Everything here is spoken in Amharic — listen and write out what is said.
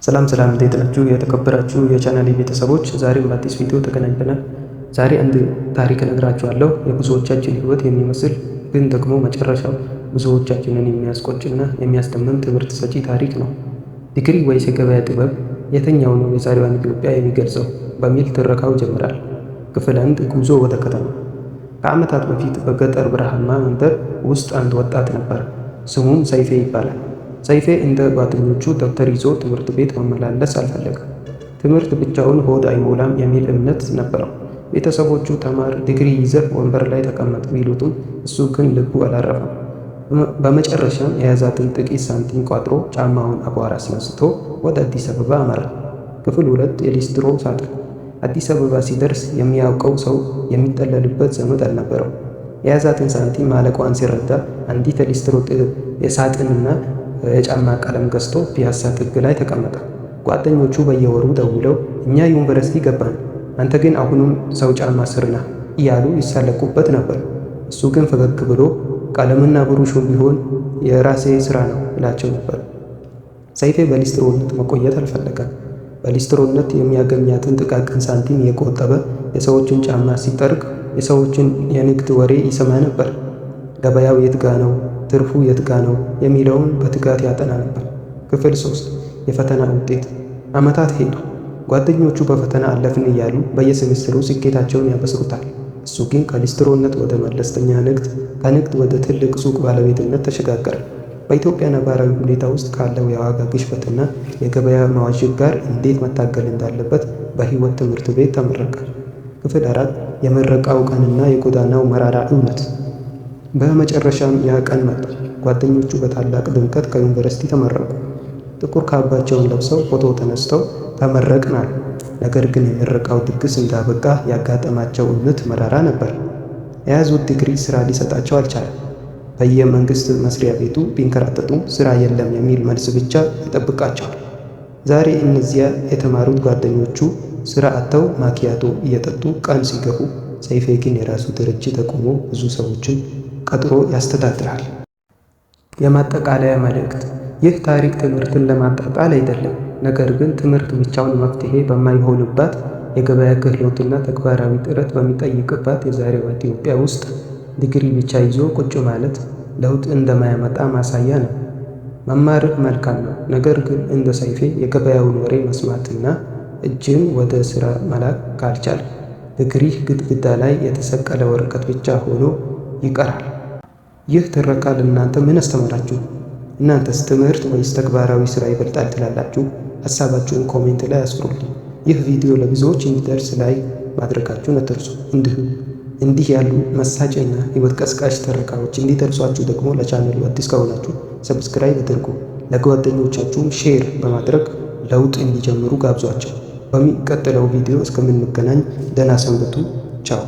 ሰላም እንዴት ናችሁ? የተከበራችሁ የቻናሌ ቤተሰቦች፣ ዛሬም በአዲስ ቪዲዮ ተገናኝተናል። ዛሬ አንድ ታሪክ እነግራችኋለሁ። የብዙዎቻችን ሕይወት የሚመስል ግን ደግሞ መጨረሻው ብዙዎቻችንን የሚያስቆጭና የሚያስደምም ትምህርት ሰጪ ታሪክ ነው። ዲግሪ ወይስ የገበያ ጥበብ? የትኛው ነው የዛሬዋን ኢትዮጵያ የሚገልጸው? በሚል ትረካው ጀምራል። ክፍል 1 ጉዞ ወደ ከተማ። ከዓመታት በፊት በገጠር በረሃማ መንደር ውስጥ አንድ ወጣት ነበር። ስሙም ሰይፌ ይባላል። ሰይፌ እንደ ጓደኞቹ ደብተር ይዞ ትምህርት ቤት መመላለስ አልፈለገም። ትምህርት ብቻውን ሆድ አይሞላም የሚል እምነት ነበረው። ቤተሰቦቹ ተማር፣ ዲግሪ ይዘህ ወንበር ላይ ተቀመጥ ቢሉትም እሱ ግን ልቡ አላረፈም። በመጨረሻም የያዛትን ጥቂት ሳንቲም ቋጥሮ ጫማውን አቧራ አስነስቶ ወደ አዲስ አበባ አመራ። ክፍል 2 የሊስትሮ ሳጥን። አዲስ አበባ ሲደርስ የሚያውቀው ሰው የሚጠለልበት ዘመድ አልነበረው። የያዛትን ሳንቲም ማለቋን ሲረዳ አንዲት የሊስትሮ የሳጥንና የጫማ ቀለም ገዝቶ ፒያሳ ጥግ ላይ ተቀመጠ። ጓደኞቹ በየወሩ ደውለው እኛ ዩኒቨርሲቲ ገባን፣ አንተ ግን አሁኑም ሰው ጫማ ስር ነህ እያሉ ይሳለቁበት ነበር። እሱ ግን ፈገግ ብሎ ቀለምና ብሩሹም ቢሆን የራሴ ስራ ነው ይላቸው ነበር። ሰይፌ በሊስትሮነት መቆየት አልፈለገም። በሊስትሮነት የሚያገኛትን ጥቃቅን ሳንቲም የቆጠበ የሰዎችን ጫማ ሲጠርግ የሰዎችን የንግድ ወሬ ይሰማ ነበር። ገበያው የት ጋ ነው፣ ትርፉ የት ጋ ነው የሚለውን በትጋት ያጠና ነበር። ክፍል 3 የፈተና ውጤት። ዓመታት ሄዱ። ጓደኞቹ በፈተና አለፍን እያሉ በየሴሜስተሩ ስኬታቸውን ያበስሩታል። እሱ ግን ከሊስትሮነት ወደ መለስተኛ ንግድ፣ ከንግድ ወደ ትልቅ ሱቅ ባለቤትነት ተሸጋገረ። በኢትዮጵያ ነባራዊ ሁኔታ ውስጥ ካለው የዋጋ ግሽበትና የገበያ መዋዠቅ ጋር እንዴት መታገል እንዳለበት በሕይወት ትምህርት ቤት ተመረቀ። ክፍል 4 የምረቃው ቀንና የጎዳናው መራራ እውነት። በመጨረሻም ያ ቀን መጣ። ጓደኞቹ በታላቅ ድምቀት ከዩኒቨርሲቲ ተመረቁ። ጥቁር ካባቸውን ለብሰው ፎቶ ተነስተው ተመረቅን አሉ። ነገር ግን የምረቃው ድግስ እንዳበቃ ያጋጠማቸው እውነት መራራ ነበር። የያዙት ዲግሪ ስራ ሊሰጣቸው አልቻለም። በየመንግስት መስሪያ ቤቱ ቢንከራተቱም ስራ የለም የሚል መልስ ብቻ ይጠብቃቸዋል። ዛሬ እነዚያ የተማሩት ጓደኞቹ ስራ አጥተው ማኪያቶ እየጠጡ ቀን ሲገፉ፣ ሰይፌ ግን የራሱ ድርጅት ተቆሞ ብዙ ሰዎችን ቀጥሮ ያስተዳድራል። የማጠቃለያ መልእክት። ይህ ታሪክ ትምህርትን ለማጣጣል አይደለም፣ ነገር ግን ትምህርት ብቻውን መፍትሄ በማይሆንባት የገበያ ክህሎትና ተግባራዊ ጥረት በሚጠይቅባት የዛሬዋ ኢትዮጵያ ውስጥ ዲግሪ ብቻ ይዞ ቁጭ ማለት ለውጥ እንደማያመጣ ማሳያ ነው። መማርህ መልካም ነው፣ ነገር ግን እንደ ሰይፌ የገበያውን ወሬ መስማትና እጅን ወደ ሥራ መላክ ካልቻል ዲግሪህ ግድግዳ ላይ የተሰቀለ ወረቀት ብቻ ሆኖ ይቀራል። ይህ ትረካ ለእናንተ ምን አስተማራችሁ? እናንተስ ትምህርት ወይስ ተግባራዊ ሥራ ይበልጣል ትላላችሁ? ሐሳባችሁን ኮሜንት ላይ አስፍሩልኝ። ይህ ቪዲዮ ለብዙዎች እንዲደርስ ላይ ማድረጋችሁን አትርሱ። እንዲሁም እንዲህ ያሉ መሳጭና ሕይወት ቀስቃሽ ትረካዎች እንዲደርሷችሁ ደግሞ ለቻናሉ አዲስ ከሆናችሁ ሰብስክራይብ አድርጉ። ለጓደኞቻችሁም ሼር በማድረግ ለውጥ እንዲጀምሩ ጋብዟቸው። በሚቀጥለው ቪዲዮ እስከምንገናኝ ደህና ሰንብቱ። ቻው።